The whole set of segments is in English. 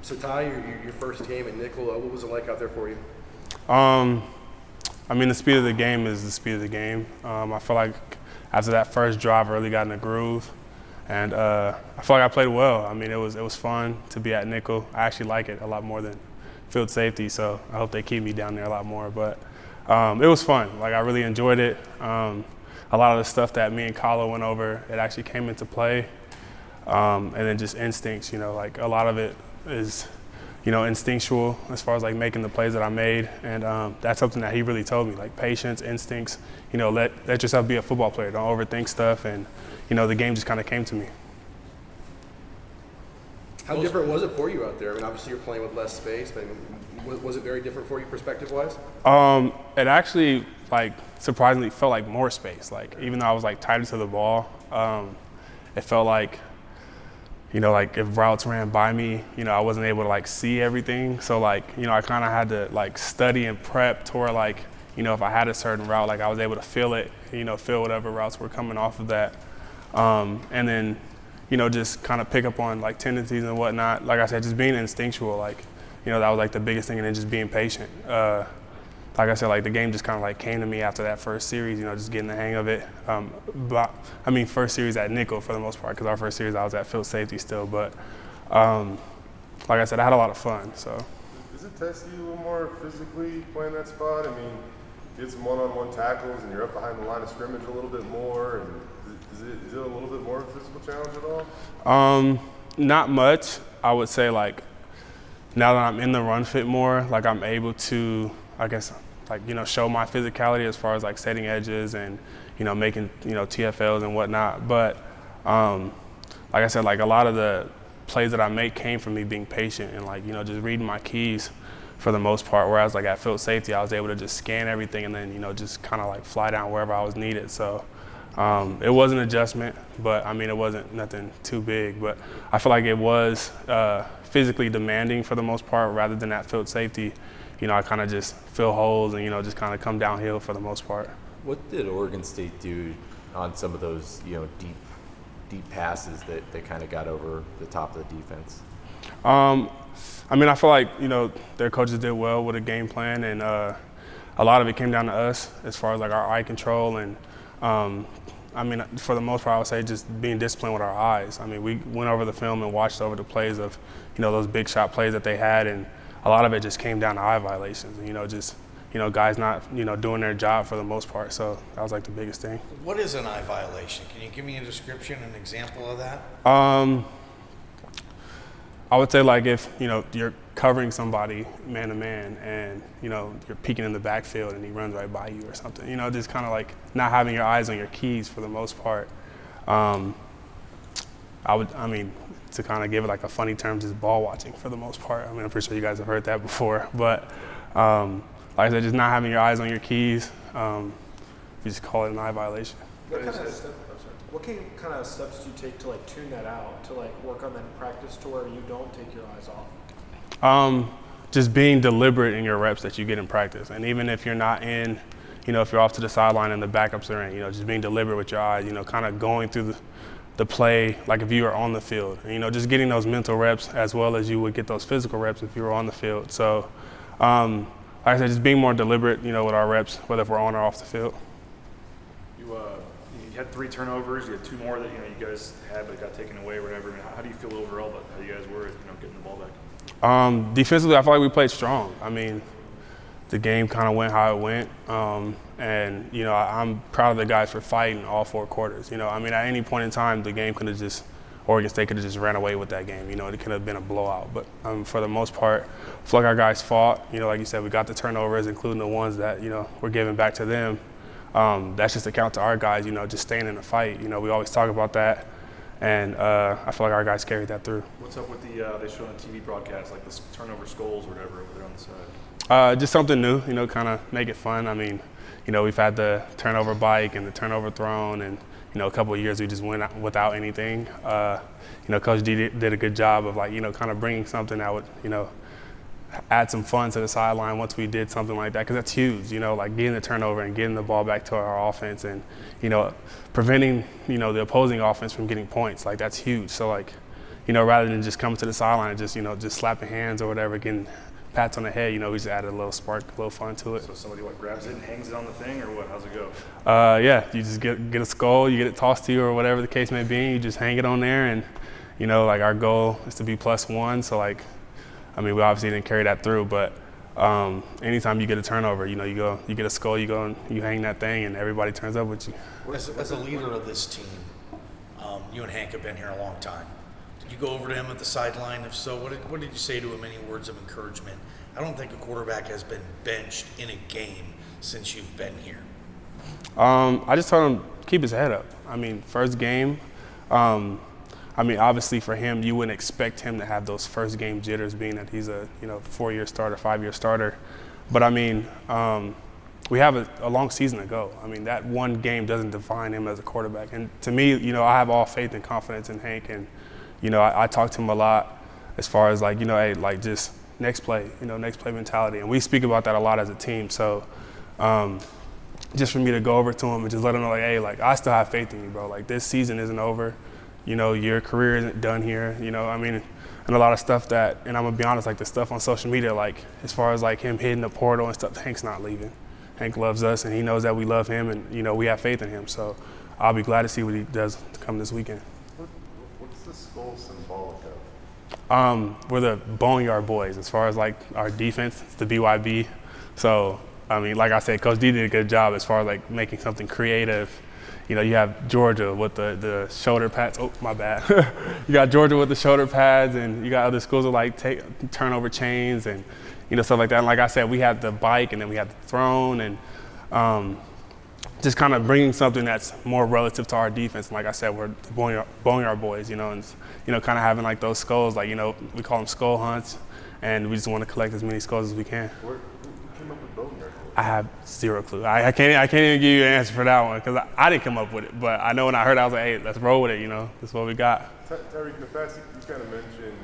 So Ty, your first game at nickel, what was it like out there for you? I mean, the speed of the game is the speed of the game. I feel like after that first drive, I really got in the groove, and I feel like I played well. I mean, it was fun to be at nickel. I actually like it a lot more than field safety, so I hope they keep me down there a lot more. But it was fun. Like, I really enjoyed it. A lot of the stuff that me and Kala went over, it actually came into play, and then just instincts. Like a lot of it is instinctual as far as like making the plays that I made, and that's something that he really told me, like patience, instincts. Let yourself be a football player. Don't overthink stuff, and the game just kind of came to me. How different was it for you out there? I mean, obviously you're playing with less space, but was it very different for you perspective-wise? It actually surprisingly felt like more space. Like even though I was tighter to the ball, it felt like if routes ran by me, I wasn't able to see everything. So I kind of had to study and prep to where if I had a certain route, I was able to feel it, feel whatever routes were coming off of that. And then, just kind of pick up on tendencies and whatnot. Like I said, just being instinctual, that was the biggest thing, and then just being patient. Like I said, the game just kind of came to me after that first series, just getting the hang of it. But I mean, first series at nickel for the most part, because our first series I was at field safety still. But like I said, I had a lot of fun. So. Does it test you a little more physically playing that spot? I mean, get some one-on-one tackles, and you're up behind the line of scrimmage a little bit more. And is it a little bit more of a physical challenge at all? Not much. I would say now that I'm in the run fit more, I'm able to, I guess, show my physicality as far as setting edges and, making, TFLs and whatnot. But like I said, a lot of the plays that I make came from me being patient and just reading my keys for the most part. Whereas at field safety, I was able to just scan everything and then, just kind of fly down wherever I was needed. So it was an adjustment, but I mean, it wasn't nothing too big. But I feel like it was physically demanding for the most part, rather than at field safety. I kind of just fill holes and, just kind of come downhill for the most part. What did Oregon State do on some of those, deep passes that kind of got over the top of the defense? I mean, I feel like, their coaches did well with a game plan, and a lot of it came down to us as far as our eye control. And I mean, for the most part, I would say just being disciplined with our eyes. I mean, we went over the film and watched over the plays of, those big shot plays that they had, and a lot of it just came down to eye violations, and, guys not, doing their job for the most part. So that was the biggest thing. What is an eye violation? Can you give me a description, an example of that? I would say if, you're covering somebody man to man and, you're peeking in the backfield and he runs right by you or something, just kind of not having your eyes on your keys for the most part. To kind of give it a funny term, just ball watching for the most part. I mean, I'm pretty sure you guys have heard that before, but like I said, just not having your eyes on your keys, you just call it an eye violation. What kind of steps do you take to tune that out, to work on that in practice to where you don't take your eyes off? Just being deliberate in your reps that you get in practice, and even if you're not in, if you're off to the sideline and the backups are in, just being deliberate with your eyes, kind of going through the play like if you were on the field, and, just getting those mental reps as well as you would get those physical reps if you were on the field. So like I said, just being more deliberate, with our reps, whether if we're on or off the field. You had 3 turnovers. You had 2 more that you guys had but got taken away or whatever. I mean, how do you feel overall about how you guys were getting the ball back? Defensively, I feel like we played strong. I mean, the game kind of went how it went, and I'm proud of the guys for fighting all 4 quarters. I mean, at any point in time, the game could have just, Oregon State could have just ran away with that game. It could have been a blowout. But for the most part, I feel like our guys fought. Like you said, we got the turnovers, including the ones that we're giving back to them. That's just a count to our guys, just staying in the fight. We always talk about that, and I feel like our guys carried that through. What's up with they show on the TV broadcast, the turnover skulls or whatever over there on the side? Just something new, kind of make it fun. I mean, we've had the turnover bike and the turnover thrown, and, a couple of years we just went without anything. Coach D did a good job of, kind of bringing something that would, add some fun to the sideline once we did something like that, because that's huge, getting the turnover and getting the ball back to our offense and, preventing, the opposing offense from getting points. That's huge. So, rather than just coming to the sideline and just slapping hands or whatever, getting pats on the head, we just added a little spark, a little fun to it. So somebody grabs it and hangs it on the thing, or what? How's it go? Yeah, you just get a skull, you get it tossed to you or whatever the case may be, and you just hang it on there. And our goal is to be +1. So we obviously didn't carry that through, but anytime you get a turnover, you get a skull, you go and you hang that thing, and everybody turns up with you. As a leader of this team, you and Hank have been here a long time. Did you go over to him at the sideline? If so, what did you say to him? Any words of encouragement? I don't think a quarterback has been benched in a game since you've been here. I just told him keep his head up. First game. Obviously for him, you wouldn't expect him to have those first game jitters, being that he's a 4-year starter, 5-year starter. But we have a long season to go. That one game doesn't define him as a quarterback. And to me, I have all faith and confidence in Hank. And I talk to him a lot as far as hey, just next play, next play mentality. And we speak about that a lot as a team. So just for me to go over to him and just let him know hey, I still have faith in you, bro. This season isn't over. Your career isn't done here, and a lot of stuff that, and I'm gonna be honest, the stuff on social media, as far as him hitting the portal and stuff, Hank's not leaving. Hank loves us, and he knows that we love him, and we have faith in him. So I'll be glad to see what he does come this weekend. What's the skull symbolic of? We're the Boneyard boys. As far as our defense, it's the BYB. So like I said, Coach D did a good job as far as making something creative. You have Georgia with the shoulder pads. Oh, my bad. You got Georgia with the shoulder pads, and you got other schools with turnover chains and stuff like that. And like I said, we had the bike, and then we had the throne, and just kind of bringing something that's more relative to our defense. And like I said, we're the Boneyard boys, and kind of having those skulls, we call them skull hunts, and we just want to collect as many skulls as we can. Who came up with Boneyard? I have zero clue. I can't even give you an answer for that one because I didn't come up with it. But I know when I heard it, I was like, hey, let's roll with it. That's what we got. Tyreque, in the past, you kind of mentioned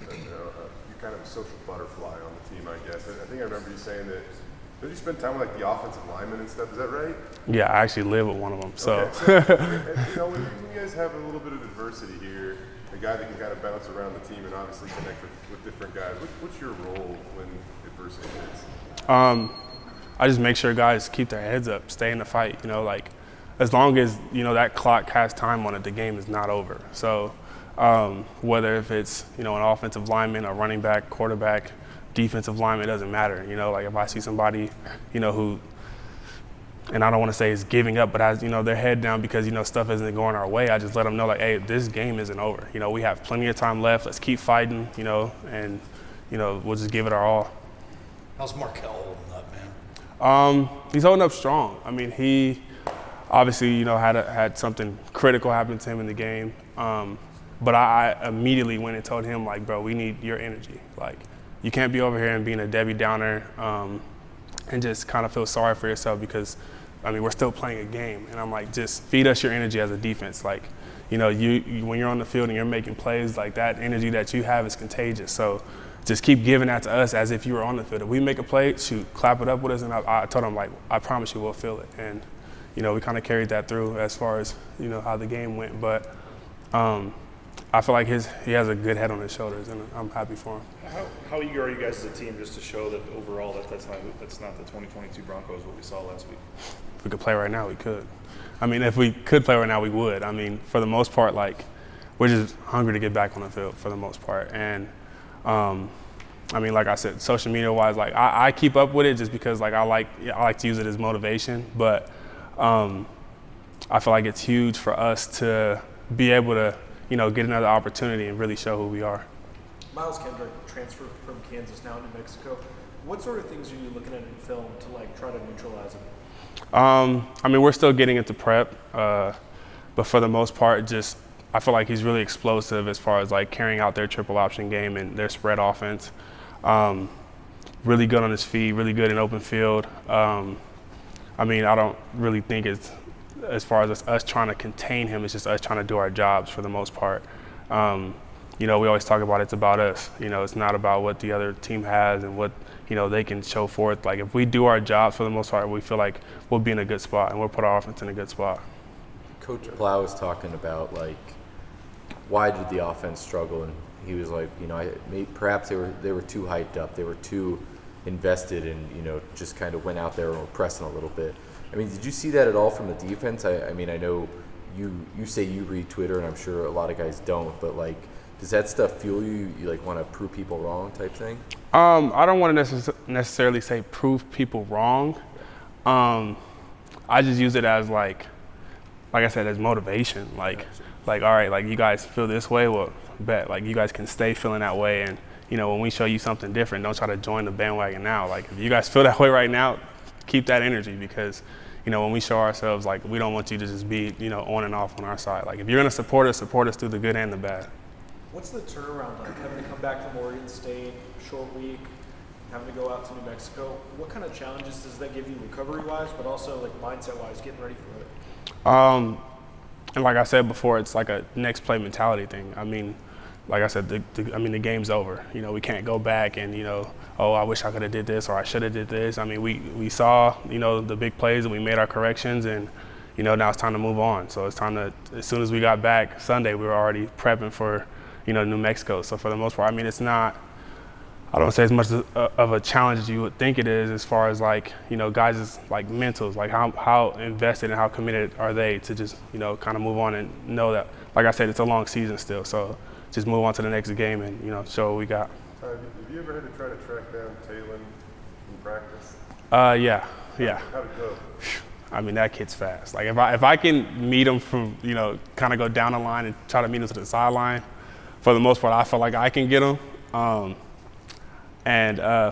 you're kind of a social butterfly on the team, I guess. I think I remember you saying that. Did you spend time with the offensive linemen and stuff? Is that right? Yeah, I actually live with one of them. So, okay. When you guys have a little bit of adversity here, a guy that can kind of bounce around the team and obviously connect with different guys, what's your role when adversity hits? I just make sure guys keep their heads up, stay in the fight. As long as that clock has time on it, the game is not over. So whether if it's an offensive lineman, a running back, quarterback, defensive lineman, it doesn't matter. If I see somebody who, and I don't want to say is giving up, but has their head down because stuff isn't going our way, I just let them know hey, this game isn't over. We have plenty of time left. Let's keep fighting. And we'll just give it our all. How's Markell holding up, man? He's holding up strong. He obviously, had something critical happen to him in the game. But I immediately went and told him, bro, we need your energy. You can't be over here and being a Debbie Downer and just kind of feel sorry for yourself because, we're still playing a game. And I'm just feed us your energy as a defense. You when you're on the field and you're making plays, that energy that you have is contagious. So just keep giving that to us as if you were on the field. If we make a play, shoot, clap it up with us. And I told him, I promise you we'll feel it. And, we kind of carried that through as far as, how the game went. But I feel like he has a good head on his shoulders, and I'm happy for him. How eager are you guys as a team just to show that overall that's not the 2022 Broncos what we saw last week? If we could play right now, we could. If we could play right now, we would. For the most part, we're just hungry to get back on the field for the most part. And like I said, social media wise, I keep up with it just because I like to use it as motivation. But I feel like it's huge for us to be able to, get another opportunity and really show who we are. Miles Kendrick transferred from Kansas now to New Mexico. What sort of things are you looking at in film to try to neutralize him? We're still getting into prep, but for the most part, I feel like he's really explosive as far as carrying out their triple option game and their spread offense. Really good on his feet, really good in open field. I don't really think it's as far as us trying to contain him. It's just us trying to do our jobs for the most part. We always talk about it's about us. It's not about what the other team has and what they can show forth. If we do our jobs for the most part, we feel like we'll be in a good spot and we'll put our offense in a good spot. Coach Blau was talking about why did the offense struggle? And he was like, you know, perhaps they were too hyped up, they were too invested, and you know, just kind of went out there and were pressing a little bit. I mean, did you see that at all from the defense? I mean, I know you say you read Twitter, and I'm sure a lot of guys don't, but like, does that stuff fuel you? You like want to prove people wrong type thing? I don't want to necessarily say prove people wrong. I just use it as like I said, as motivation. Like, all right, like you guys feel this way, well, bet. Like you guys can stay feeling that way, and you know, when we show you something different, don't try to join the bandwagon now. Like if you guys feel that way right now, keep that energy, because you know, when we show ourselves, like we don't want you to just be, you know, on and off on our side. Like if you're gonna support us through the good and the bad. What's the turnaround like? Having to come back from Oregon State, short week, having to go out to New Mexico. What kind of challenges does that give you recovery-wise, but also like mindset-wise, getting ready for it? And like I said before, it's like a next play mentality thing. I mean, like I said, the game's over. You know, we can't go back and, you know, oh, I wish I could have did this or I should have did this. I mean, we saw, you know, the big plays and we made our corrections, and, you know, now it's time to move on. So it's time to, as soon as we got back Sunday, we were already prepping for, you know, New Mexico. So for the most part, I mean, it's not, I don't say as much of a challenge as you would think it is, as far as like, you know, guys' like mentals, like how invested and how committed are they to just, you know, kind of move on and know that, like I said, it's a long season still. So just move on to the next game and, you know, show what we got. Have you ever had to try to track down Talon in practice? Yeah. How'd it go? I mean, that kid's fast. Like if I can meet him from, you know, kind of go down the line and try to meet him to the sideline, for the most part, I feel like I can get him.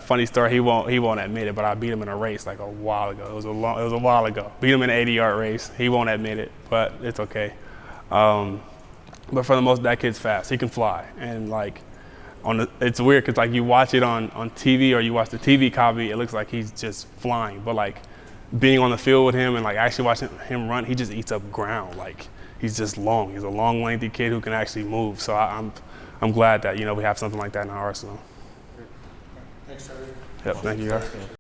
Funny story, he won't admit it, but I beat him in a race like a while ago. It was a while ago. Beat him in an 80-yard race. He won't admit it, but it's okay. But for the most, that kid's fast. He can fly, and like it's weird because like you watch it on TV or you watch the TV copy, it looks like he's just flying. But like being on the field with him and like actually watching him run, he just eats up ground. Like he's just long. He's a long, lengthy kid who can actually move. So I'm glad that, you know, we have something like that in our arsenal. Thanks, Tyreque. Yep, thank you guys.